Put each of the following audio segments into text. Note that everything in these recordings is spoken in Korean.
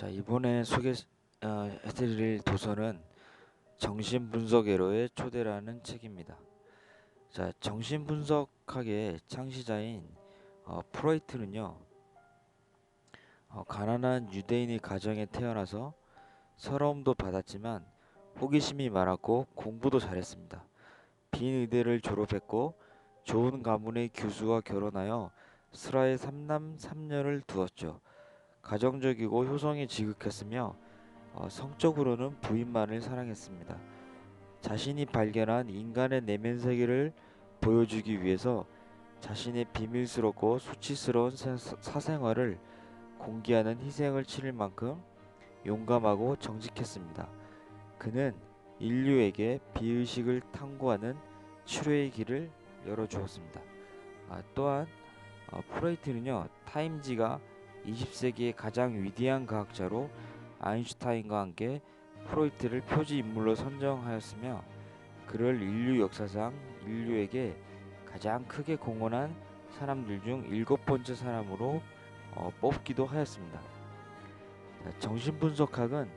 자, 이번에 해드릴 도서는 정신분석회로의 초대라는 책입니다. 자, 정신분석학의 창시자인 프로이트는요, 가난한 유대인의 가정에 태어나서 서러움도 받았지만 호기심이 많았고 공부도 잘했습니다. 빈 의대를 졸업했고 좋은 가문의 교수와 결혼하여 슬하에 3남 3녀를 두었죠. 가정적이고 효성이 지극했으며 성적으로는 부인만을 사랑했습니다. 자신이 발견한 인간의 내면 세계를 보여주기 위해서 자신의 비밀스럽고 수치스러운 사생활을 공개하는 희생을 치를 만큼 용감하고 정직했습니다. 그는 인류에게 비의식을 탐구하는 치료의 길을 열어주었습니다. 또한 프로이트는요, 타임지가 20세기의 가장 위대한 과학자로 아인슈타인과 함께 프로이트를 표지 인물로 선정하였으며 그를 인류 역사상 인류에게 가장 크게 공헌한 사람들 중 7번째 사람으로 뽑기도 하였습니다. 정신분석학은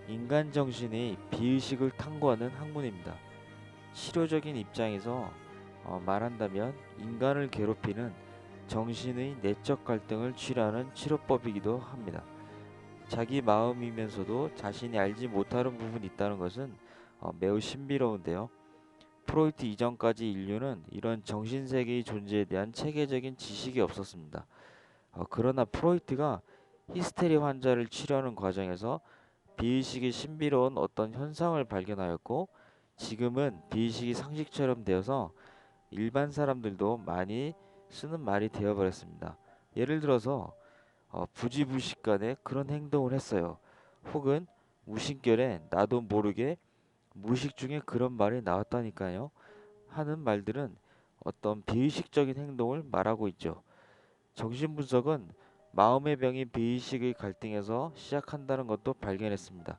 인간 정신의 비의식을 탐구하는 학문입니다. 치료적인 입장에서 말한다면 인간을 괴롭히는 정신의 내적 갈등을 치료하는 치료법이기도 합니다. 자기 마음이면서도 자신이 알지 못하는 부분이 있다는 것은 매우 신비로운데요. 프로이트 이전까지 인류는 이런 정신세계의 존재에 대한 체계적인 지식이 없었습니다. 그러나 프로이트가 히스테리 환자를 치료하는 과정에서 비의식의 신비로운 어떤 현상을 발견하였고 지금은 비의식이 상식처럼 되어서 일반 사람들도 많이 쓰는 말이 되어버렸습니다. 예를 들어서 부지불식간에 그런 행동을 했어요. 혹은 무심결에 나도 모르게 무의식 중에 그런 말이 나왔다니까요. 하는 말들은 어떤 비의식적인 행동을 말하고 있죠. 정신분석은 마음의 병이 비의식의 갈등에서 시작한다는 것도 발견했습니다.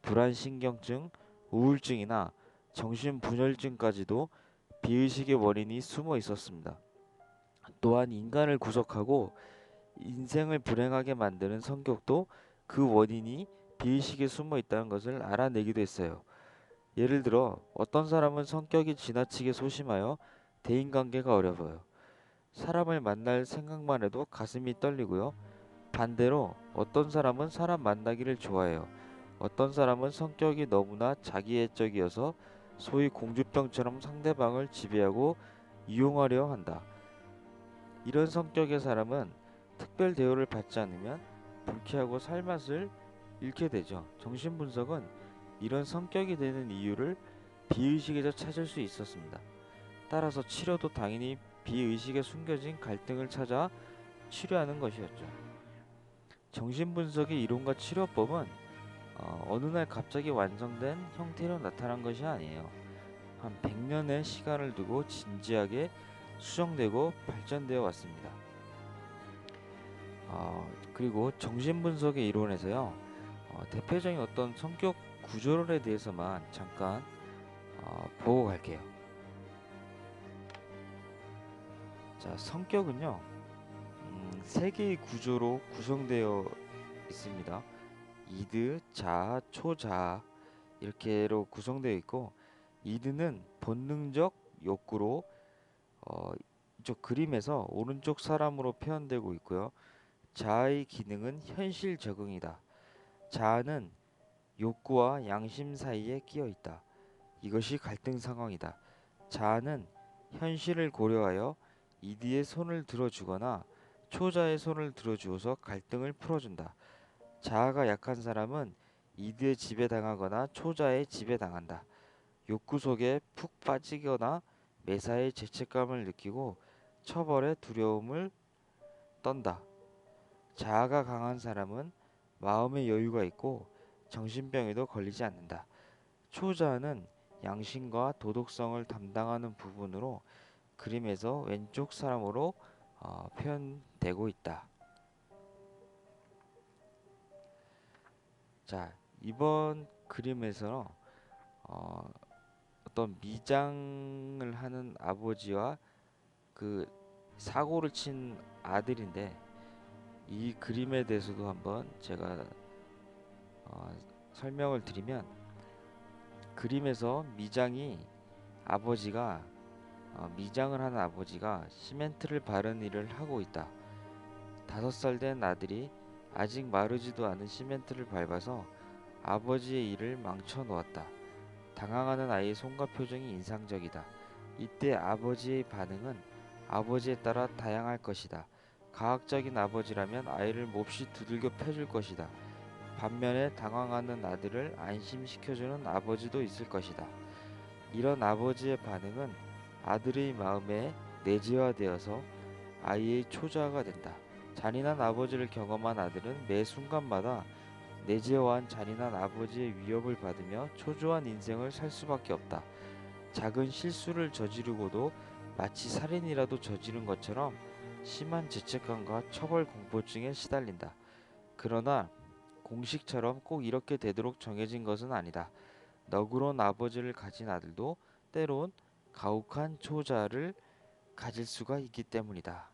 불안신경증, 우울증이나 정신분열증까지도 비의식의 원인이 숨어 있었습니다. 또한 인간을 구속하고 인생을 불행하게 만드는 성격도 그 원인이 비의식에 숨어 있다는 것을 알아내기도 했어요. 예를 들어 어떤 사람은 성격이 지나치게 소심하여 대인관계가 어려워요. 사람을 만날 생각만 해도 가슴이 떨리고요. 반대로 어떤 사람은 사람 만나기를 좋아해요. 어떤 사람은 성격이 너무나 자기애적이어서 소위 공주병처럼 상대방을 지배하고 이용하려 한다. 이런 성격의 사람은 특별 대우를 받지 않으면 불쾌하고 살맛을 잃게 되죠. 정신분석은 이런 성격이 되는 이유를 비의식에서 찾을 수 있었습니다. 따라서 치료도 당연히 비의식에 숨겨진 갈등을 찾아 치료하는 것이었죠. 정신분석의 이론과 치료법은 어느 날 갑자기 완성된 형태로 나타난 것이 아니에요. 한 100년의 시간을 두고 진지하게 수정되고 발전되어 왔습니다. 그리고 정신분석의 이론에서요, 대표적인 어떤 성격 구조론에 대해서만 잠깐 보고 갈게요. 자, 성격은요, 세 개의 구조로 구성되어 있습니다. 이드, 자아, 초자아 이렇게로 구성되어 있고, 이드는 본능적 욕구로 이쪽 그림에서 오른쪽 사람으로 표현되고 있고요. 자아의 기능은 현실 적응이다. 자아는 욕구와 양심 사이에 끼어 있다. 이것이 갈등 상황이다. 자아는 현실을 고려하여 이드의 손을 들어주거나 초자의 손을 들어주어서 갈등을 풀어준다. 자아가 약한 사람은 이드에 지배당하거나 초자에 지배당한다. 욕구 속에 푹 빠지거나 매사에 죄책감을 느끼고 처벌의 두려움을 떤다. 자아가 강한 사람은 마음의 여유가 있고 정신병에도 걸리지 않는다. 초자아는 양심과 도덕성을 담당하는 부분으로 그림에서 왼쪽 사람으로 표현되고 있다. 자, 이번 그림에서 어떤 미장을 하는 아버지와 그 사고를 친 아들인데 이 그림에 대해서도 한번 제가 설명을 드리면, 그림에서 미장을 하는 아버지가 시멘트를 바르는 일을 하고 있다. 5살 된 아들이 아직 마르지도 않은 시멘트를 밟아서 아버지의 일을 망쳐 놓았다. 당황하는 아이의 손과 표정이 인상적이다. 이때 아버지의 반응은 아버지에 따라 다양할 것이다. 가학적인 아버지라면 아이를 몹시 두들겨 패줄 것이다. 반면에 당황하는 아들을 안심시켜주는 아버지도 있을 것이다. 이런 아버지의 반응은 아들의 마음에 내재화되어서 아이의 초자가 된다. 잔인한 아버지를 경험한 아들은 매 순간마다 내재화한 잔인한 아버지의 위협을 받으며 초조한 인생을 살 수밖에 없다. 작은 실수를 저지르고도 마치 살인이라도 저지른 것처럼 심한 죄책감과 처벌 공포증에 시달린다. 그러나 공식처럼 꼭 이렇게 되도록 정해진 것은 아니다. 너그러운 아버지를 가진 아들도 때론 가혹한 초자를 가질 수가 있기 때문이다.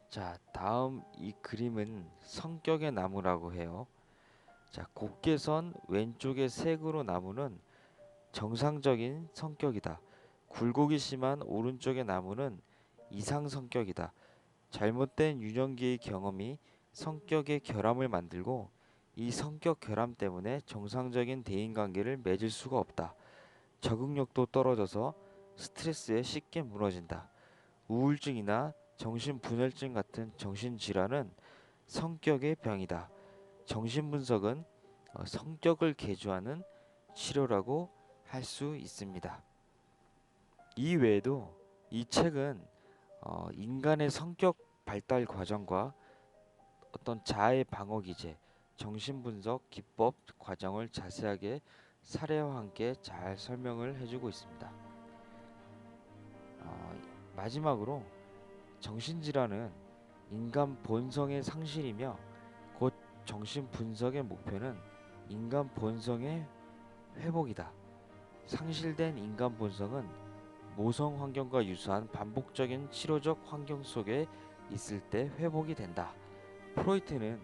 자, 다음 이 그림은 성격의 나무라고 해요. 자, 곱게 선 왼쪽의 색으로 나무는 정상적인 성격이다. 굴곡이 심한 오른쪽의 나무는 이상 성격이다. 잘못된 유년기의 경험이 성격의 결함을 만들고 이 성격 결함 때문에 정상적인 대인관계를 맺을 수가 없다. 적응력도 떨어져서 스트레스에 쉽게 무너진다. 우울증이나 정신분열증 같은 정신질환은 성격의 병이다. 정신분석은 성격을 개조하는 치료라고 할 수 있습니다. 이 외에도 이 책은 인간의 성격 발달 과정과 어떤 자아의 방어 기제, 정신분석 기법 과정을 자세하게 사례와 함께 잘 설명을 해주고 있습니다. 마지막으로 정신질환은 인간 본성의 상실이며 곧 정신분석의 목표는 인간 본성의 회복이다. 상실된 인간 본성은 모성 환경과 유사한 반복적인 치료적 환경 속에 있을 때 회복이 된다. 프로이트는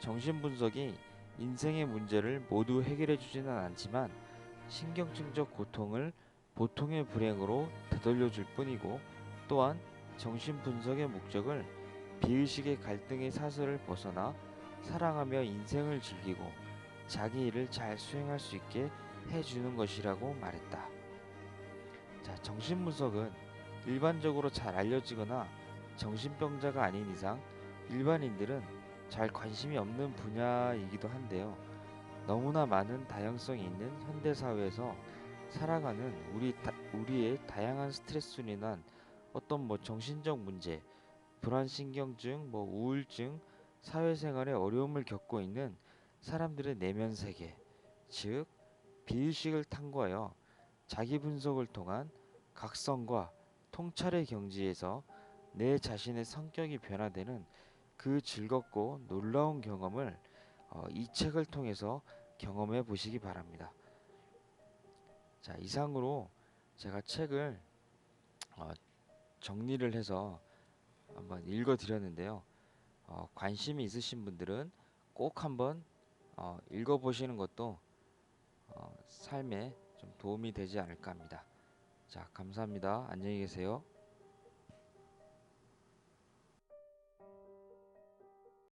정신분석이 인생의 문제를 모두 해결해 주지는 않지만 신경증적 고통을 보통의 불행으로 되돌려 줄 뿐이고, 또한 정신분석의 목적을 비의식의 갈등의 사슬을 벗어나 사랑하며 인생을 즐기고 자기 일을 잘 수행할 수 있게 해주는 것이라고 말했다. 자, 정신분석은 일반적으로 잘 알려지거나 정신병자가 아닌 이상 일반인들은 잘 관심이 없는 분야이기도 한데요. 너무나 많은 다양성이 있는 현대사회에서 살아가는 우리의 다양한 스트레스로 인한 어떤 정신적 문제, 불안신경증, 우울증, 사회생활에 어려움을 겪고 있는 사람들의 내면 세계, 즉 비의식을 탐구하여 자기 분석을 통한 각성과 통찰의 경지에서 내 자신의 성격이 변화되는 그 즐겁고 놀라운 경험을 이 책을 통해서 경험해 보시기 바랍니다. 자, 이상으로 제가 책을 어, 정리를 해서 한번 읽어 드렸는데요. 관심이 있으신 분들은 꼭 한번 읽어 보시는 것도 삶에 좀 도움이 되지 않을까 합니다. 자, 감사합니다. 안녕히 계세요.